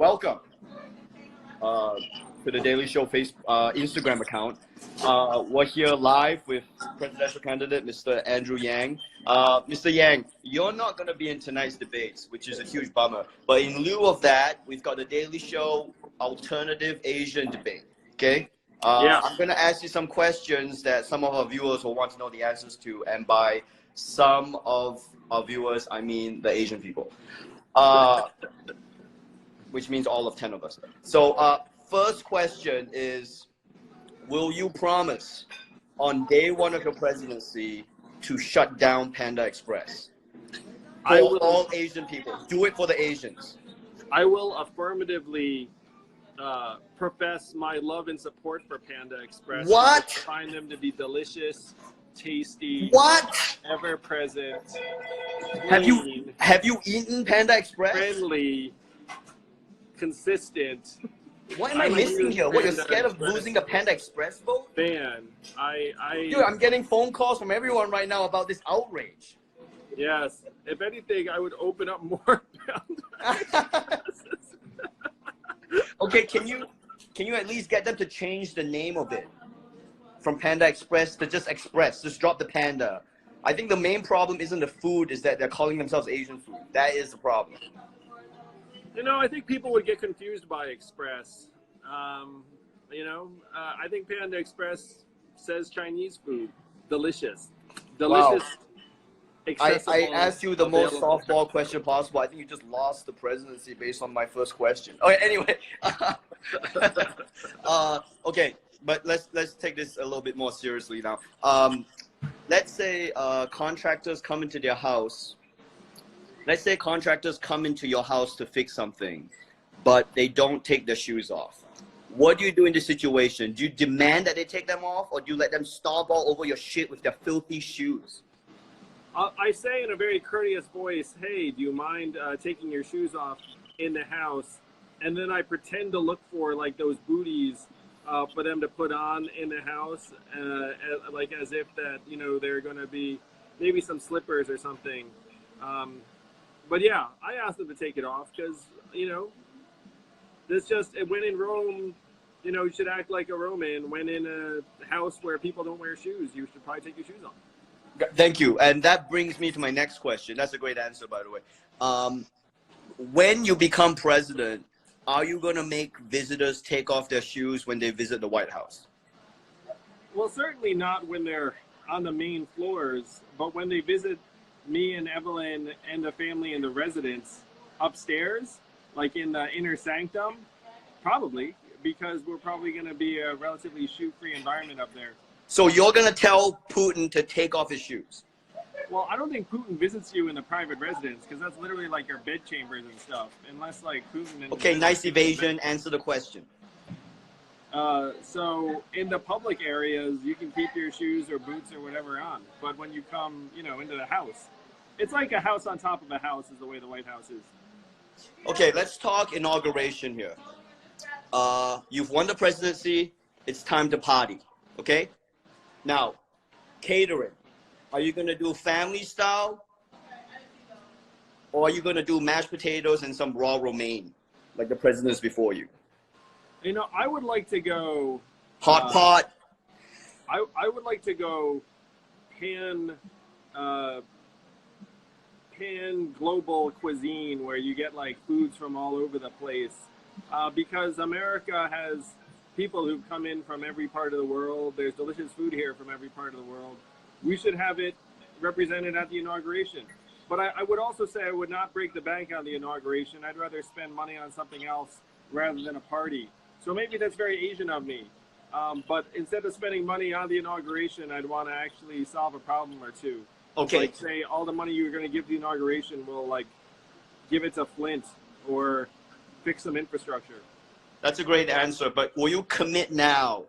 welcome to the Daily Show Instagram account. We're here live with presidential candidate Mr. Andrew Yang. Mr. Yang, you're not going to be in tonight's debates, which is a huge bummer. But in lieu of that, we've got the Daily Show Alternative Asian Debate. Okay? I'm going to ask you some questions that some of our viewers will want to know the answers to. And by some of our viewers, I mean the Asian people. Which means all of 10 of us. So first question is, will you promise on day one of your presidency to shut down Panda Express? For all Asian people. Do it for the Asians. I will affirmatively profess my love and support for Panda Express. What? I find them to be delicious, tasty, what? ever present. Have you eaten Panda Express? Friendly, consistent. What am I missing here? What, you're scared of losing the Panda Express vote? Man, Dude, I'm getting phone calls from everyone right now about this outrage. Yes. If anything, I would open up more Panda. Okay, can you at least get them to change the name of it from Panda Express to just Express? Just drop the Panda. I think the main problem isn't the food, is that they're calling themselves Asian food. That is the problem. You know, I think people would get confused by Express. I think Panda Express says Chinese food. Delicious. Delicious. Wow. I asked you the most softball question possible. I think you just lost the presidency based on my first question. Okay, anyway. Okay, but let's take this a little bit more seriously now. Let's say contractors come into their house. Let's say contractors come into your house to fix something, but they don't take their shoes off. What do you do in this situation? Do you demand that they take them off, or do you let them stomp all over your shit with their filthy shoes? I say in a very courteous voice, hey, do you mind taking your shoes off in the house? And then I pretend to look for like those booties for them to put on in the house, like as if that, they're going to be maybe some slippers or something. But yeah, I asked them to take it off because, when in Rome, you should act like a Roman. When in a house where people don't wear shoes, you should probably take your shoes off. Thank you. And that brings me to my next question. That's a great answer, by the way. When you become president, are you going to make visitors take off their shoes when they visit the White House? Well, certainly not when they're on the main floors, but when they visit me and Evelyn and the family and the residents upstairs, like in the inner sanctum, probably, because we're probably going to be a relatively shoe-free environment up there. So you're going to tell Putin to take off his shoes? Well, I don't think Putin visits you in the private residence, because that's literally like your bed chambers and stuff, unless like Putin... Okay, nice evasion. Answer the question. So in the public areas, you can keep your shoes or boots or whatever on. But when you come, into the house, it's like a house on top of a house is the way the White House is. Okay, let's talk inauguration here. You've won the presidency. It's time to party, okay? Now, catering. Are you going to do family style? Or are you going to do mashed potatoes and some raw romaine, like the presidents before you? I would like to go... Hot pot? I would like to go pan global cuisine, where you get like foods from all over the place. Because America has people who've come in from every part of the world. There's delicious food here from every part of the world. We should have it represented at the inauguration. But I would also say I would not break the bank on the inauguration. I'd rather spend money on something else rather than a party. So maybe that's very Asian of me. But instead of spending money on the inauguration, I'd want to actually solve a problem or two. Okay. Like say all the money you're going to give the inauguration will like give it to Flint or fix some infrastructure. That's a great answer, but will you commit now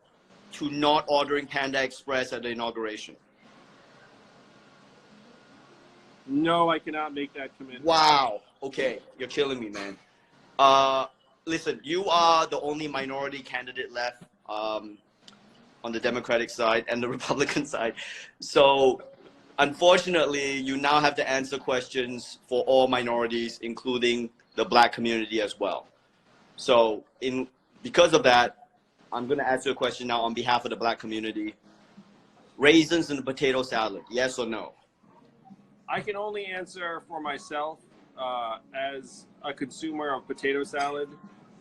to not ordering Panda Express at the inauguration? No, I cannot make that commitment. Wow. Okay, you're killing me, man. Listen, you are the only minority candidate left on the Democratic side and the Republican side. So, unfortunately, you now have to answer questions for all minorities, including the Black community as well. So because of that, I'm gonna ask you a question now on behalf of the Black community. Raisins in the potato salad, yes or no? I can only answer for myself as a consumer of potato salad,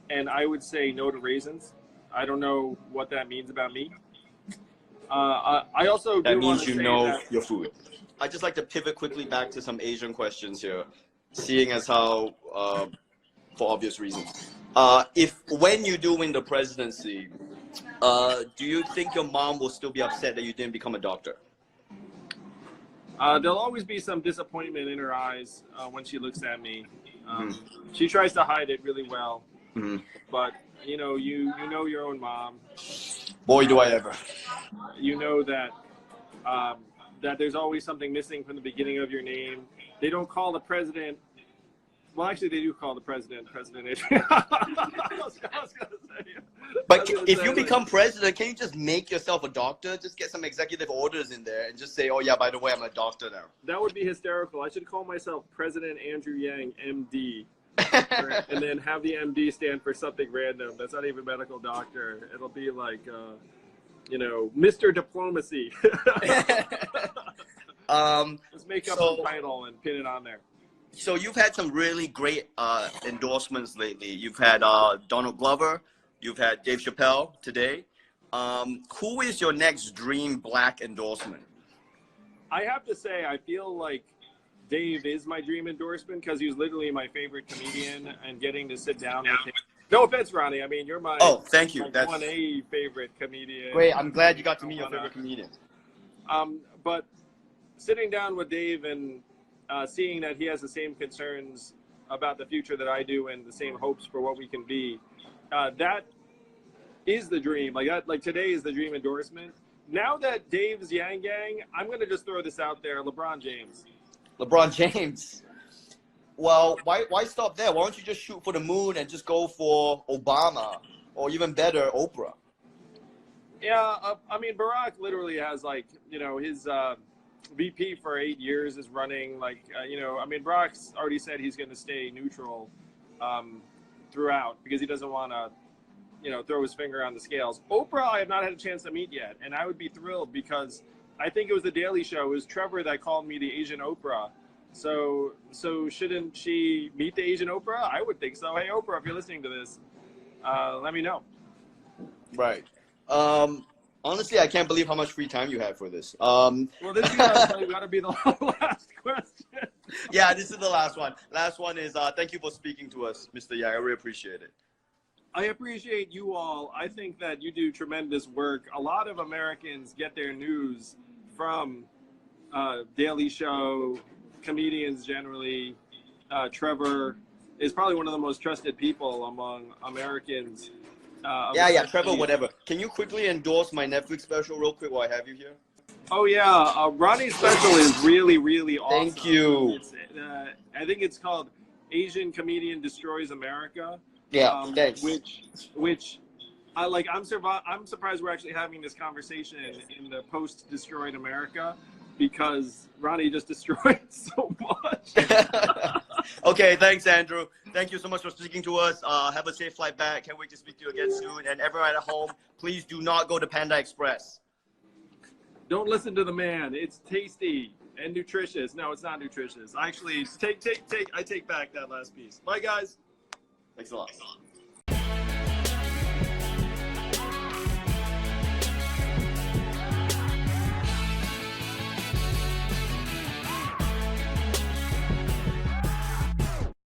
and I would say no to raisins. I don't know what that means about me. I also That do want means to you say know that your food. I'd just like to pivot quickly back to some Asian questions here, seeing as how, for obvious reasons. When you do win the presidency, do you think your mom will still be upset that you didn't become a doctor? there'll always be some disappointment in her eyes when she looks at me. She tries to hide it really well, but you know your own mom. Boy, do I ever. You know that that there's always something missing from the beginning of your name. They don't call the president. Well, actually, they do call the president Adrian. I was gonna say. But if you become president, can you just make yourself a doctor? Just get some executive orders in there and just say, oh, yeah, by the way, I'm a doctor now. That would be hysterical. I should call myself President Andrew Yang, MD. And then have the MD stand for something random. That's not even medical doctor. It'll be like, Mr. Diplomacy. Let's make up some title and pin it on there. So you've had some really great endorsements lately. You've had Donald Glover. You've had Dave Chappelle today. Who is your next dream Black endorsement? I have to say, I feel like Dave is my dream endorsement because he was literally my favorite comedian, and getting to sit down with him. No offense, Ronnie. I mean, you're my thank you. That's 1A favorite comedian. Great. I'm glad you got to meet your favorite comedian. But sitting down with Dave and seeing that he has the same concerns about the future that I do and the same hopes for what we can be, that is the dream. Like today is the dream endorsement. Now that Dave's Yang Gang, I'm going to just throw this out there. LeBron James. LeBron James. Well, why stop there? Why don't you just shoot for the moon and just go for Obama, or even better, Oprah? Yeah, I mean, Barack literally has his VP for 8 years is running. I mean, Barack's already said he's going to stay neutral throughout because he doesn't want to, throw his finger on the scales. Oprah, I have not had a chance to meet yet, and I would be thrilled because I think it was The Daily Show. It was Trevor that called me the Asian Oprah. So shouldn't she meet the Asian Oprah? I would think so. Hey, Oprah, if you're listening to this, let me know. Right. Honestly, I can't believe how much free time you have for this. Well, this is got to be the last question. Yeah, this is the last one. Last one is thank you for speaking to us, Mr. Yang. I really appreciate it. I appreciate you all. I think that you do tremendous work. A lot of Americans get their news from Daily Show, comedians generally. Trevor is probably one of the most trusted people among Americans. Trevor, whatever. Can you quickly endorse my Netflix special real quick while I have you here? Oh, yeah. Ronnie's special is really, really awesome. Thank you. I think it's called Asian Comedian Destroys America. Yeah, thanks. Which I like. I'm surprised we're actually having this conversation in the post-destroyed America because Ronnie just destroyed so much. Okay, thanks, Andrew. Thank you so much for speaking to us. Have a safe flight back. Can't wait to speak to you again soon. And everyone at home, please do not go to Panda Express. Don't listen to the man. It's tasty and nutritious. No, it's not nutritious. Actually, I take back that last piece. Bye, guys. Thanks a lot.